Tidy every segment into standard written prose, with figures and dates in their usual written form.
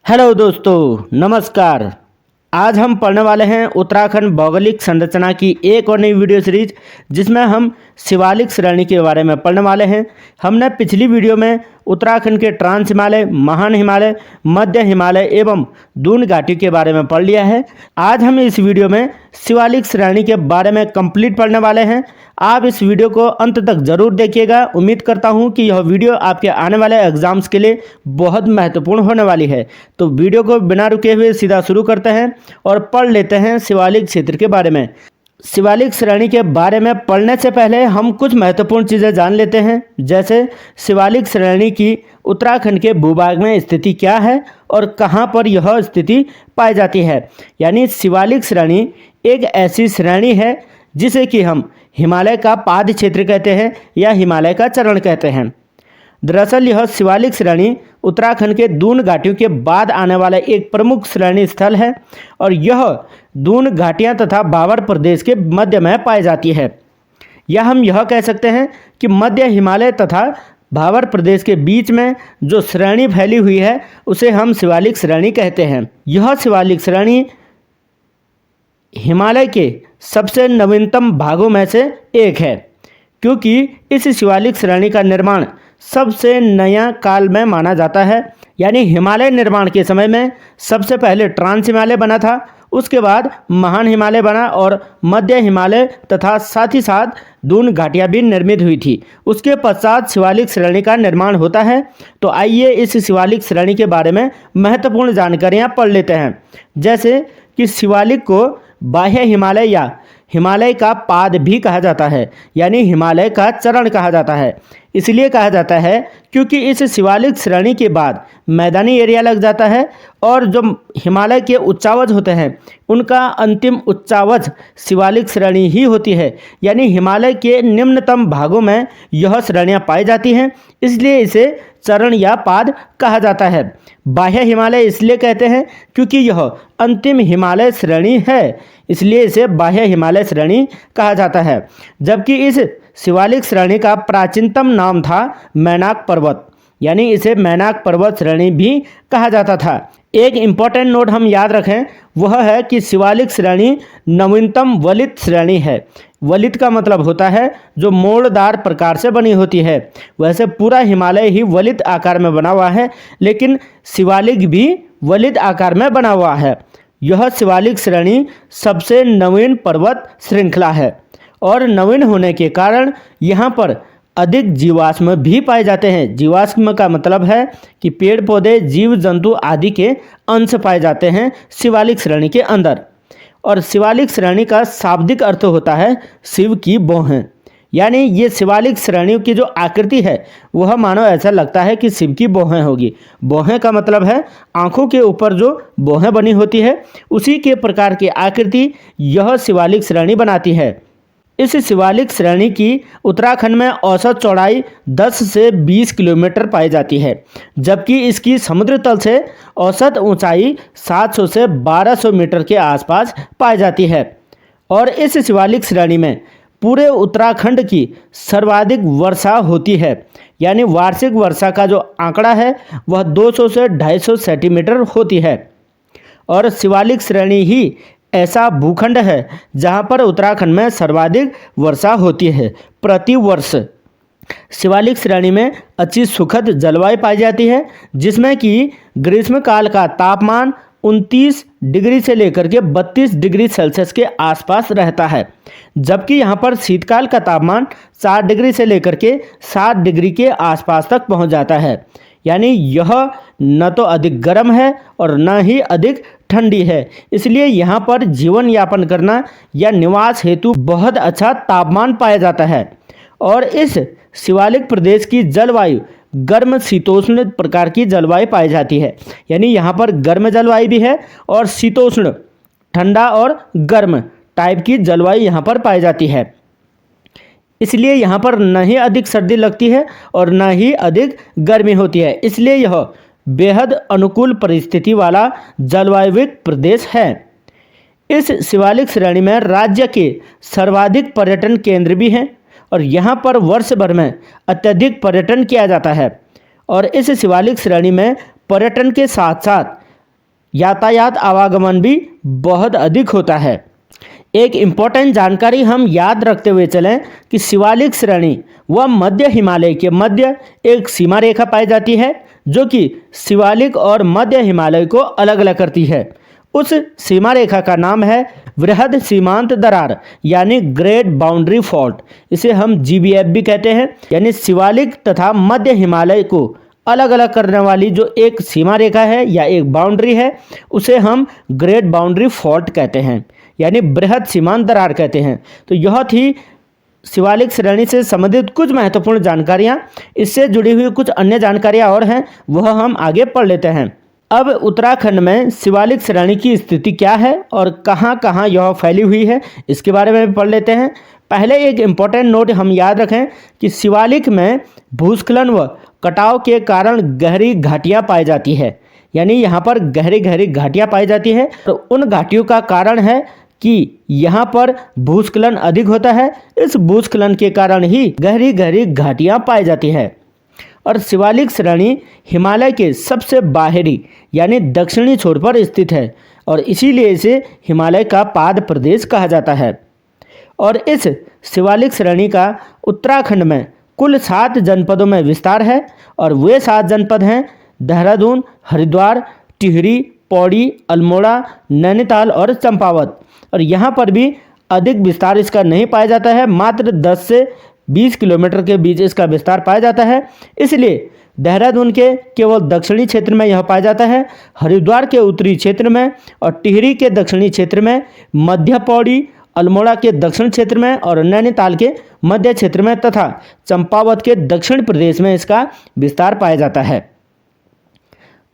Hello दोस्तों, नमस्कार। आज हम पढ़ने वाले हैं उत्तराखंड भौगोलिक संरचना की एक और नई वीडियो सीरीज, जिसमें हम शिवालिक श्रेणी के बारे में पढ़ने वाले हैं। हमने पिछली वीडियो में उत्तराखंड के ट्रांस हिमालय, महान हिमालय, मध्य हिमालय एवं दून घाटी के बारे में पढ़ लिया है। आज हम इस वीडियो में शिवालिक श्रेणी के बारे में कंप्लीट पढ़ने वाले हैं। आप इस वीडियो को अंत तक जरूर देखिएगा। उम्मीद करता हूं कि यह वीडियो आपके आने वाले एग्जाम्स के लिए बहुत महत्वपूर्ण होने वाली है। तो वीडियो को बिना रुके हुए सीधा शुरू करते हैं और पढ़ लेते हैं शिवालिक क्षेत्र के बारे में। शिवालिक श्रेणी के बारे में पढ़ने से पहले हम कुछ महत्वपूर्ण चीज़ें जान लेते हैं, जैसे शिवालिक श्रेणी की उत्तराखंड के भूभाग में स्थिति क्या है और कहां पर यह स्थिति पाई जाती है। यानी शिवालिक श्रेणी एक ऐसी श्रेणी है जिसे कि हम हिमालय का पाद क्षेत्र कहते हैं या हिमालय का चरण कहते हैं। दरअसल यह शिवालिक श्रेणी उत्तराखंड के दून घाटियों के बाद आने वाला एक प्रमुख श्रेणी स्थल है और यह दून घाटियां तथा भाबर प्रदेश के मध्य में पाई जाती है। या हम यह कह सकते हैं कि मध्य हिमालय तथा भाबर प्रदेश के बीच में जो श्रेणी फैली हुई है उसे हम शिवालिक श्रेणी कहते हैं। यह शिवालिक श्रेणी हिमालय के सबसे नवीनतम भागों में से एक है, क्योंकि इस शिवालिक श्रेणी का निर्माण सबसे नया काल में माना जाता है। यानी हिमालय निर्माण के समय में सबसे पहले ट्रांस हिमालय बना था, उसके बाद महान हिमालय बना और मध्य हिमालय तथा साथ ही साथ दून घाटियाँ भी निर्मित हुई थी। उसके पश्चात शिवालिक श्रेणी का निर्माण होता है। तो आइए इस शिवालिक श्रेणी के बारे में महत्वपूर्ण जानकारियाँ पढ़ लेते हैं। जैसे कि शिवालिक को बाह्य हिमालय या हिमालय का पाद भी कहा जाता है, यानी हिमालय का चरण कहा जाता है। इसलिए कहा जाता है क्योंकि इस शिवालिक श्रेणी के बाद मैदानी एरिया लग जाता है और जो हिमालय के उच्चावज होते हैं उनका अंतिम उच्चावज शिवालिक श्रेणी ही होती है। यानी हिमालय के निम्नतम भागों में यह श्रेणियाँ पाई जाती हैं, इसलिए इसे चरण या पाद कहा जाता है। बाह्य हिमालय इसलिए कहते हैं क्योंकि यह अंतिम हिमालय श्रेणी है, इसलिए इसे बाह्य हिमालय श्रेणी कहा जाता है। जबकि इस शिवालिक श्रेणी का प्राचीनतम नाम था मैनाक पर्वत, यानी इसे मैनाक पर्वत श्रेणी भी कहा जाता था। एक इम्पॉर्टेंट नोट हम याद रखें, वह है कि शिवालिक श्रेणी नवीनतम वलित श्रेणी है। वलित का मतलब होता है जो मोड़दार प्रकार से बनी होती है। वैसे पूरा हिमालय ही वलित आकार में बना हुआ है, लेकिन शिवालिक भी वलित आकार में बना हुआ है। यह शिवालिक श्रेणी सबसे नवीन पर्वत श्रृंखला है और नवीन होने के कारण यहाँ पर अधिक जीवाश्म भी पाए जाते हैं। जीवाश्म का मतलब है कि पेड़ पौधे, जीव जंतु आदि के अंश पाए जाते हैं शिवालिक श्रेणी के अंदर। और शिवालिक श्रेणी का शाब्दिक अर्थ होता है शिव की भौहें। यानी ये शिवालिक श्रेणियों की जो आकृति है वह मानो ऐसा लगता है कि शिव की भौहें होगी। भौहें का मतलब है आँखों के ऊपर जो भौहें बनी होती है, उसी के प्रकार की आकृति यह शिवालिक श्रेणी बनाती है। इस शिवालिक श्रेणी की उत्तराखंड में औसत चौड़ाई 10 से 20 किलोमीटर पाई जाती है, जबकि इसकी समुद्र तल से औसत ऊंचाई 700 से 1200 मीटर के आसपास पाई जाती है। और इस शिवालिक श्रेणी में पूरे उत्तराखंड की सर्वाधिक वर्षा होती है। यानी वार्षिक वर्षा का जो आंकड़ा है वह 200 से 250 सेंटीमीटर होती है। और शिवालिक श्रेणी ही ऐसा भूखंड है जहां पर उत्तराखंड में सर्वाधिक वर्षा होती है प्रति वर्ष। शिवालिक श्रेणी में अच्छी सुखद जलवायु पाई जाती है, जिसमें कि ग्रीष्मकाल का तापमान 29 डिग्री से लेकर के 32 डिग्री सेल्सियस के आसपास रहता है, जबकि यहाँ पर शीतकाल का तापमान 4 डिग्री से लेकर के 7 डिग्री के आसपास तक पहुँच जाता है। यानी यह न तो अधिक गर्म है और न ही अधिक ठंडी है, इसलिए यहाँ पर जीवन यापन करना या निवास हेतु बहुत अच्छा तापमान पाया जाता है। और इस शिवालिक प्रदेश की जलवायु गर्म शीतोष्ण प्रकार की जलवायु पाई जाती है। यानी यहाँ पर गर्म जलवायु भी है और शीतोष्ण, ठंडा और गर्म टाइप की जलवायु यहाँ पर पाई जाती है। इसलिए यहाँ पर न ही अधिक सर्दी लगती है और न ही अधिक गर्मी होती है, इसलिए यह बेहद अनुकूल परिस्थिति वाला जलवायुयुक्त प्रदेश है। इस शिवालिक श्रेणी में राज्य के सर्वाधिक पर्यटन केंद्र भी हैं और यहाँ पर वर्ष भर में अत्यधिक पर्यटन किया जाता है। और इस शिवालिक श्रेणी में पर्यटन के साथ साथ यातायात आवागमन भी बहुत अधिक होता है। एक इम्पोर्टेंट जानकारी हम याद रखते हुए चलें कि शिवालिक श्रेणी व मध्य हिमालय के मध्य एक सीमा रेखा पाई जाती है जो कि शिवालिक और मध्य हिमालय को अलग अलग करती है। उस सीमा रेखा का नाम है वृहद सीमांत दरार यानी ग्रेट बाउंड्री फॉल्ट। इसे हम GBF भी कहते हैं, यानी शिवालिक तथा मध्य हिमालय को अलग अलग करने वाली जो एक सीमा रेखा है या एक बाउंड्री है उसे हम ग्रेट बाउंड्री फॉल्ट कहते हैं, यानी बृहद सीमांत दरार कहते हैं। तो यह थी शिवालिक श्रेणी से संबंधित कुछ महत्वपूर्ण जानकारियाँ। इससे जुड़ी हुई कुछ अन्य जानकारियाँ और हैं, वह हम आगे पढ़ लेते हैं। अब उत्तराखंड में शिवालिक श्रेणी की स्थिति क्या है और कहाँ कहाँ यह फैली हुई है, इसके बारे में पढ़ लेते हैं। पहले एक इम्पॉर्टेंट नोट हम याद रखें कि शिवालिक में भूस्खलन व कटाव के कारण गहरी घाटियाँ पाई जाती है, यानी यहाँ पर गहरी गहरी घाटियाँ पाई जाती है। तो उन घाटियों का कारण है कि यहाँ पर भूस्खलन अधिक होता है। इस भूस्खलन के कारण ही गहरी गहरी घाटियाँ पाई जाती है। और शिवालिक श्रेणी हिमालय के सबसे बाहरी यानी दक्षिणी छोर पर स्थित है और इसीलिए इसे हिमालय का पाद प्रदेश कहा जाता है। और इस शिवालिक श्रेणी का उत्तराखंड में कुल 7 जनपदों में विस्तार है और वे 7 जनपद हैं देहरादून, हरिद्वार, टिहरी, पौड़ी, अल्मोड़ा, नैनीताल और चंपावत। और यहाँ पर भी अधिक विस्तार इसका नहीं पाया जाता है, मात्र 10 से 20 किलोमीटर के बीच इसका विस्तार पाया जाता है। इसलिए देहरादून के केवल दक्षिणी क्षेत्र में यह पाया जाता है, हरिद्वार के उत्तरी क्षेत्र में और टिहरी के दक्षिणी क्षेत्र में, मध्य पौड़ी, अल्मोड़ा के दक्षिण क्षेत्र में और नैनीताल के मध्य क्षेत्र में तथा चंपावत के दक्षिण प्रदेश में इसका विस्तार पाया जाता है।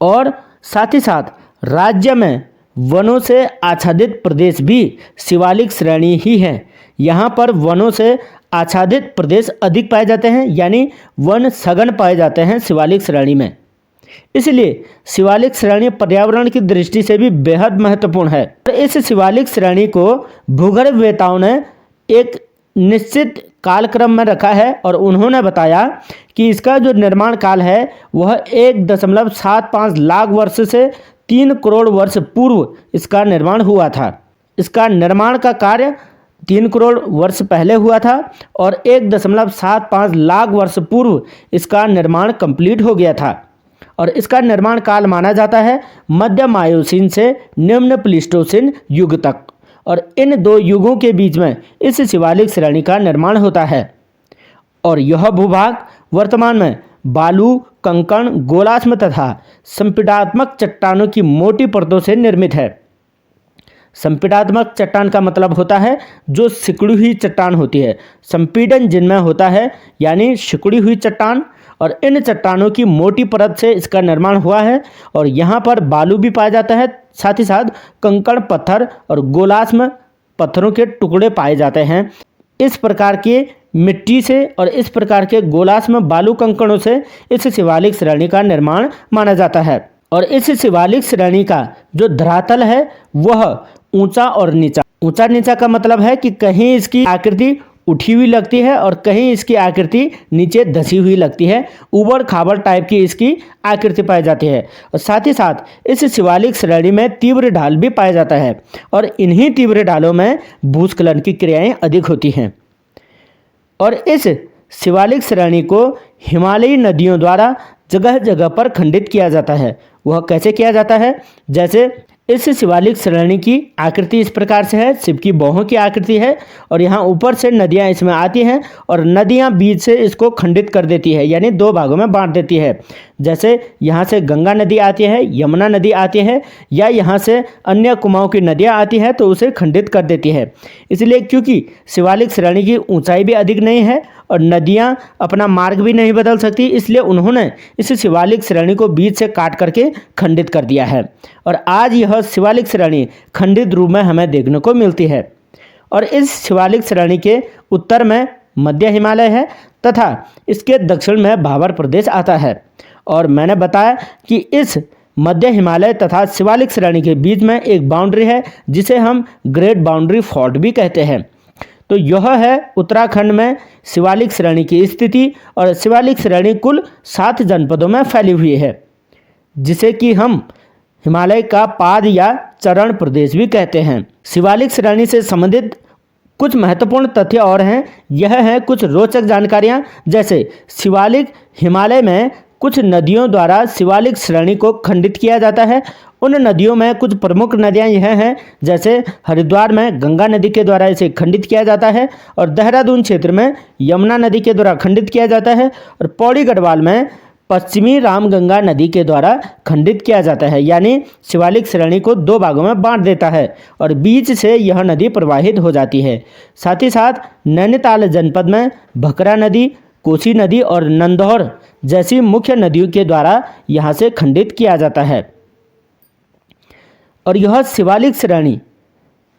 और साथ ही साथ राज्य में वनों से आच्छादित प्रदेश भी शिवालिक श्रेणी ही है। यहाँ पर वनों से आच्छादित प्रदेश अधिक पाए जाते हैं, यानी वन सघन पाए जाते हैं शिवालिक श्रेणी में। इसलिए शिवालिक श्रेणी पर्यावरण की दृष्टि से भी बेहद महत्वपूर्ण है। इस शिवालिक श्रेणी को भूगर्भवेत्ताओं ने एक निश्चित कालक्रम में रखा है और उन्होंने बताया कि इसका जो निर्माण काल है वह 1.75 लाख वर्ष से 3 करोड़ वर्ष पूर्व इसका निर्माण हुआ था। इसका निर्माण का कार्य 3 करोड़ वर्ष पहले हुआ था और 1.75 लाख वर्ष पूर्व इसका निर्माण कंप्लीट हो गया था। और इसका निर्माण काल माना जाता है मध्य मायोसीन से निम्न प्लीस्टोसीन युग तक। और इन 2 युगों के बीच में इस शिवालिक श्रेणी का निर्माण होता है। और यह भूभाग वर्तमान में बालू, कंकण, गोलाश्म तथा संपीड़ात्मक चट्टानों की मोटी परतों से निर्मित है। संपीड़ात्मक चट्टान का मतलब होता है जो सिकुड़ी हुई चट्टान होती है, संपीड़न जिनमें होता है यानी सिकुड़ी हुई चट्टान। और इन चट्टानों की मोटी परत से इसका निर्माण हुआ है और यहाँ पर बालू भी पाया जाता है, साथ ही साथ कंकड़ पत्थर और गोलाश्म पत्थरों के टुकड़े पाए जाते हैं। इस प्रकार के मिट्टी से और इस प्रकार के गोलाश्म बालू कंकड़ों से इस शिवालिक श्रेणी का निर्माण माना जाता है। और इस शिवालिक श्रेणी का जो धरातल है वह ऊंचा और नीचा, ऊंचा नीचा का मतलब है कि कहीं इसकी आकृति उठी हुई लगती है और कहीं इसकी आकृति नीचे धसी हुई लगती है, ऊबड़ खाबड़ टाइप की इसकी आकृति पाई जाती है। और साथ ही साथ इस शिवालिक श्रेणी में तीव्र ढाल भी पाया जाता है और इन्हीं तीव्र ढालों में भूस्खलन की क्रियाएं अधिक होती हैं। और इस शिवालिक श्रेणी को हिमालयी नदियों द्वारा जगह जगह पर खंडित किया जाता है। वह कैसे किया जाता है? जैसे इस शिवालिक श्रेणी की आकृति इस प्रकार से है, शिव की बाहों की आकृति है और यहाँ ऊपर से नदियाँ इसमें आती हैं और नदियाँ बीच से इसको खंडित कर देती है, यानी 2 भागों में बांट देती है। जैसे यहाँ से गंगा नदी आती है, यमुना नदी आती है या यहाँ से अन्य कुमाऊँ की नदियाँ आती है तो उसे खंडित कर देती है। इसलिए क्योंकि शिवालिक श्रेणी की ऊंचाई भी अधिक नहीं है और नदियाँ अपना मार्ग भी नहीं बदल सकती, इसलिए उन्होंने इस शिवालिक श्रेणी को बीच से काट करके खंडित कर दिया है। और आज यह शिवालिक श्रेणी खंडित रूप में हमें देखने को मिलती है। और इस शिवालिक श्रेणी के उत्तर में मध्य हिमालय है तथा इसके दक्षिण में भाबर प्रदेश आता है। और मैंने बताया कि इस मध्य हिमालय तथा शिवालिक श्रेणी के बीच में एक बाउंड्री है जिसे हम ग्रेट बाउंड्री फॉल्ट भी कहते हैं। तो यह है उत्तराखंड में शिवालिक श्रेणी की स्थिति। और शिवालिक श्रेणी कुल 7 जनपदों में फैली हुई है जिसे कि हम हिमालय का पाद या चरण प्रदेश भी कहते हैं। शिवालिक श्रेणी से संबंधित कुछ महत्वपूर्ण तथ्य और हैं। यह हैं कुछ रोचक जानकारियां, जैसे शिवालिक हिमालय में कुछ नदियों द्वारा शिवालिक श्रेणी को खंडित किया जाता है। उन नदियों में कुछ प्रमुख नदियां यह हैं, जैसे हरिद्वार में गंगा नदी के द्वारा इसे खंडित किया जाता है, और देहरादून क्षेत्र में यमुना नदी के द्वारा खंडित किया जाता है, और पौड़ी गढ़वाल में पश्चिमी रामगंगा नदी के द्वारा खंडित किया जाता है। यानी शिवालिक श्रेणी को दो भागों में बांट देता है और बीच से यह नदी प्रवाहित हो जाती है। साथ ही साथ नैनीताल जनपद में भकरा नदी, कोसी नदी और नंदौर जैसी मुख्य नदियों के द्वारा यहाँ से खंडित किया जाता है। और यह शिवालिक श्रेणी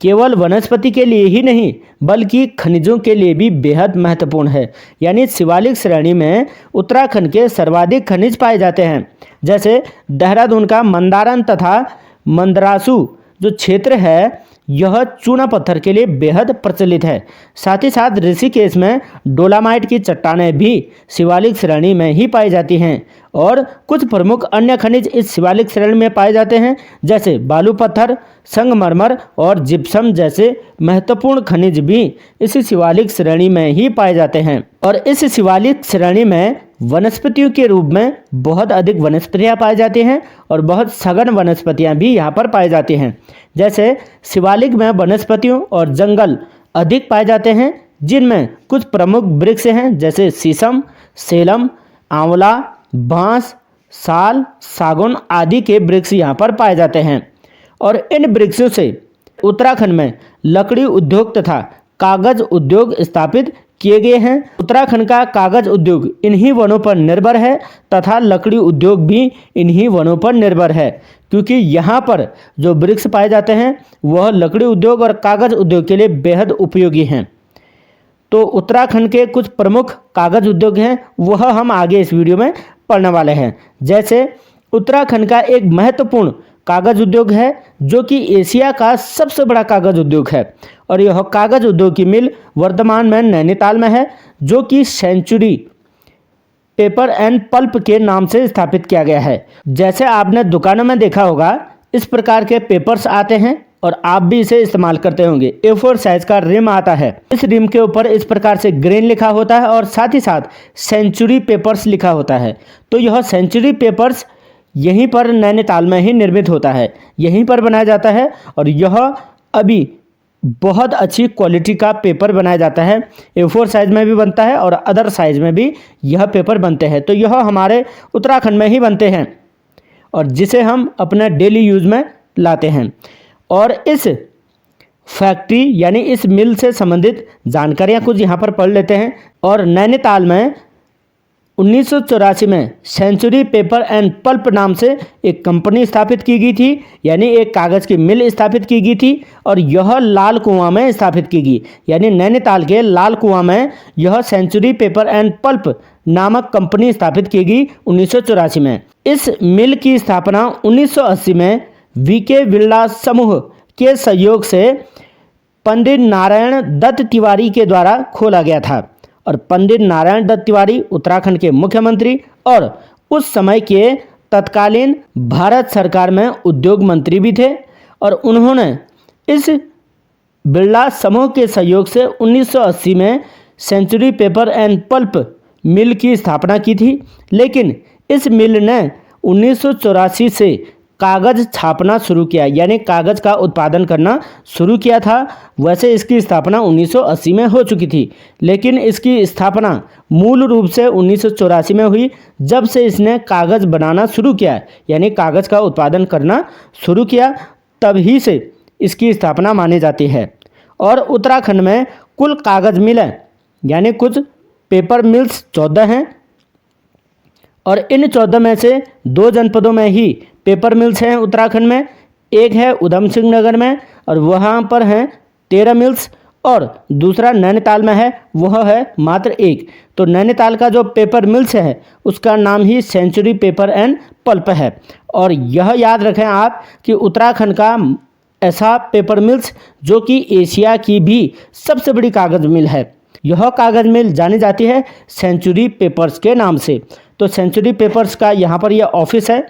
केवल वनस्पति के लिए ही नहीं बल्कि खनिजों के लिए भी बेहद महत्वपूर्ण है। यानी शिवालिक श्रेणी में उत्तराखंड के सर्वाधिक खनिज पाए जाते हैं, जैसे देहरादून का मंदारन तथा मंदरासु जो क्षेत्र है यह चूना पत्थर के लिए बेहद प्रचलित है। साथ ही साथ ऋषिकेश में डोलामाइट की चट्टानें भी शिवालिक श्रेणी में ही पाई जाती हैं, और कुछ प्रमुख अन्य खनिज इस शिवालिक श्रेणी में पाए जाते हैं, जैसे बालू पत्थर, संगमरमर और जिप्सम जैसे महत्वपूर्ण खनिज भी इस शिवालिक श्रेणी में ही पाए जाते हैं। और इस शिवालिक श्रेणी में वनस्पतियों के रूप में बहुत अधिक वनस्पतियाँ पाई जाती हैं और बहुत सघन वनस्पतियाँ भी यहाँ पर पाई जाती हैं। जैसे शिवालिक में वनस्पतियों और जंगल अधिक पाए जाते हैं, जिनमें कुछ प्रमुख वृक्ष हैं, जैसे शीशम, सेलम, आंवला, बांस, साल, सागौन आदि के वृक्ष यहाँ पर पाए जाते हैं। और इन वृक्षों से उत्तराखंड में लकड़ी उद्योग तथा कागज उद्योग स्थापित किए गए हैं। उत्तराखंड का कागज उद्योग इन्हीं वनों पर निर्भर है तथा लकड़ी उद्योग भी इन्हीं वनों पर निर्भर है, क्योंकि यहाँ पर जो वृक्ष पाए जाते हैं वह लकड़ी उद्योग और कागज उद्योग के लिए बेहद उपयोगी हैं। तो उत्तराखंड के कुछ प्रमुख कागज उद्योग हैं वह हम आगे इस वीडियो में पढ़ने वाले हैं। जैसे उत्तराखंड का एक महत्वपूर्ण कागज उद्योग है जो कि एशिया का सबसे बड़ा कागज उद्योग है, और यह कागज उद्योग की मिल वर्तमान में नैनीताल में है, जो कि सेंचुरी पेपर एंड पल्प के नाम से स्थापित किया गया है। जैसे आपने दुकानों में देखा होगा इस प्रकार के पेपर्स आते हैं और आप भी इसे इस्तेमाल करते होंगे। A4 साइज का रिम आता है, इस रिम के ऊपर इस प्रकार से ग्रेन लिखा होता है और साथ ही साथ सेंचुरी पेपर्स लिखा होता है। तो यह सेंचुरी पेपर्स यहीं पर नैनीताल में ही निर्मित होता है, यहीं पर बनाया जाता है, और यह अभी बहुत अच्छी क्वालिटी का पेपर बनाया जाता है। A4 साइज में भी बनता है और अदर साइज में भी यह पेपर बनते हैं। तो यह हमारे उत्तराखंड में ही बनते हैं और जिसे हम अपने डेली यूज़ में लाते हैं। और इस फैक्ट्री यानी इस मिल से संबंधित जानकारियाँ कुछ यहाँ पर पढ़ लेते हैं। और नैनीताल में 1984 में सेंचुरी पेपर एंड पल्प नाम से एक कंपनी स्थापित की गई थी, यानी एक कागज़ की मिल स्थापित की गई थी, और यह लाल कुआं में स्थापित की गई। यानी नैनीताल के लाल कुआं में यह सेंचुरी पेपर एंड पल्प नामक कंपनी स्थापित की गई 1984 में। इस मिल की स्थापना 1980 में वीके बिरला समूह के सहयोग से पंडित नारायण दत्त तिवारी के द्वारा खोला गया था। और पंडित नारायण दत्त तिवारी उत्तराखंड के मुख्यमंत्री और उस समय के तत्कालीन भारत सरकार में उद्योग मंत्री भी थे, और उन्होंने इस बिरला समूह के सहयोग से 1980 में Century Paper and Pulp mill की स्थापना की थी। लेकिन इस मिल ने 1984 से कागज़ छापना शुरू किया, यानी कागज़ का उत्पादन करना शुरू किया था। वैसे इसकी स्थापना 1980 में हो चुकी थी, लेकिन इसकी स्थापना मूल रूप से 1984 में हुई, जब से इसने कागज़ बनाना शुरू किया, यानी कागज़ का उत्पादन करना शुरू किया, तभी से इसकी स्थापना मानी जाती है। और उत्तराखंड में कुल कागज़ मिलें यानी कुछ पेपर मिल्स 14 हैं, और इन 14 में से 2 जनपदों में ही पेपर मिल्स हैं उत्तराखंड में। एक है उधम सिंह नगर में और वहाँ पर हैं 13 मिल्स, और दूसरा नैनीताल में है, वह है मात्र 1। तो नैनीताल का जो पेपर मिल्स है उसका नाम ही सेंचुरी पेपर एंड पल्प है। और यह याद रखें आप कि उत्तराखंड का ऐसा पेपर मिल्स जो कि एशिया की भी सबसे बड़ी कागज़ मिल है, यह कागज़ मिल जानी जाती है सेंचुरी पेपर्स के नाम से। तो सेंचुरी पेपर्स का यहाँ पर यह ऑफिस है,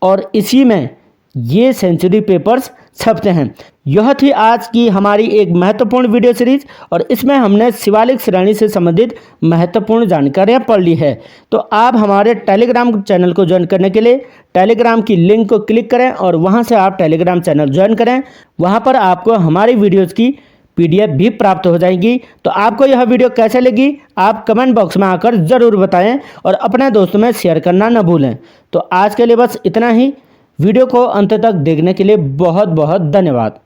और इसी में ये सेंचुरी पेपर्स छपते हैं। यह थी आज की हमारी एक महत्वपूर्ण वीडियो सीरीज और इसमें हमने शिवालिक श्रेणी से संबंधित महत्वपूर्ण जानकारियां पढ़ ली है। तो आप हमारे टेलीग्राम चैनल को ज्वाइन करने के लिए टेलीग्राम की लिंक को क्लिक करें और वहां से आप टेलीग्राम चैनल ज्वाइन करें। वहां पर आपको हमारी वीडियोज़ की PDF भी प्राप्त हो जाएगी। तो आपको यह वीडियो कैसे लगी आप कमेंट बॉक्स में आकर ज़रूर बताएं और अपने दोस्तों में शेयर करना न भूलें। तो आज के लिए बस इतना ही। वीडियो को अंत तक देखने के लिए बहुत बहुत धन्यवाद।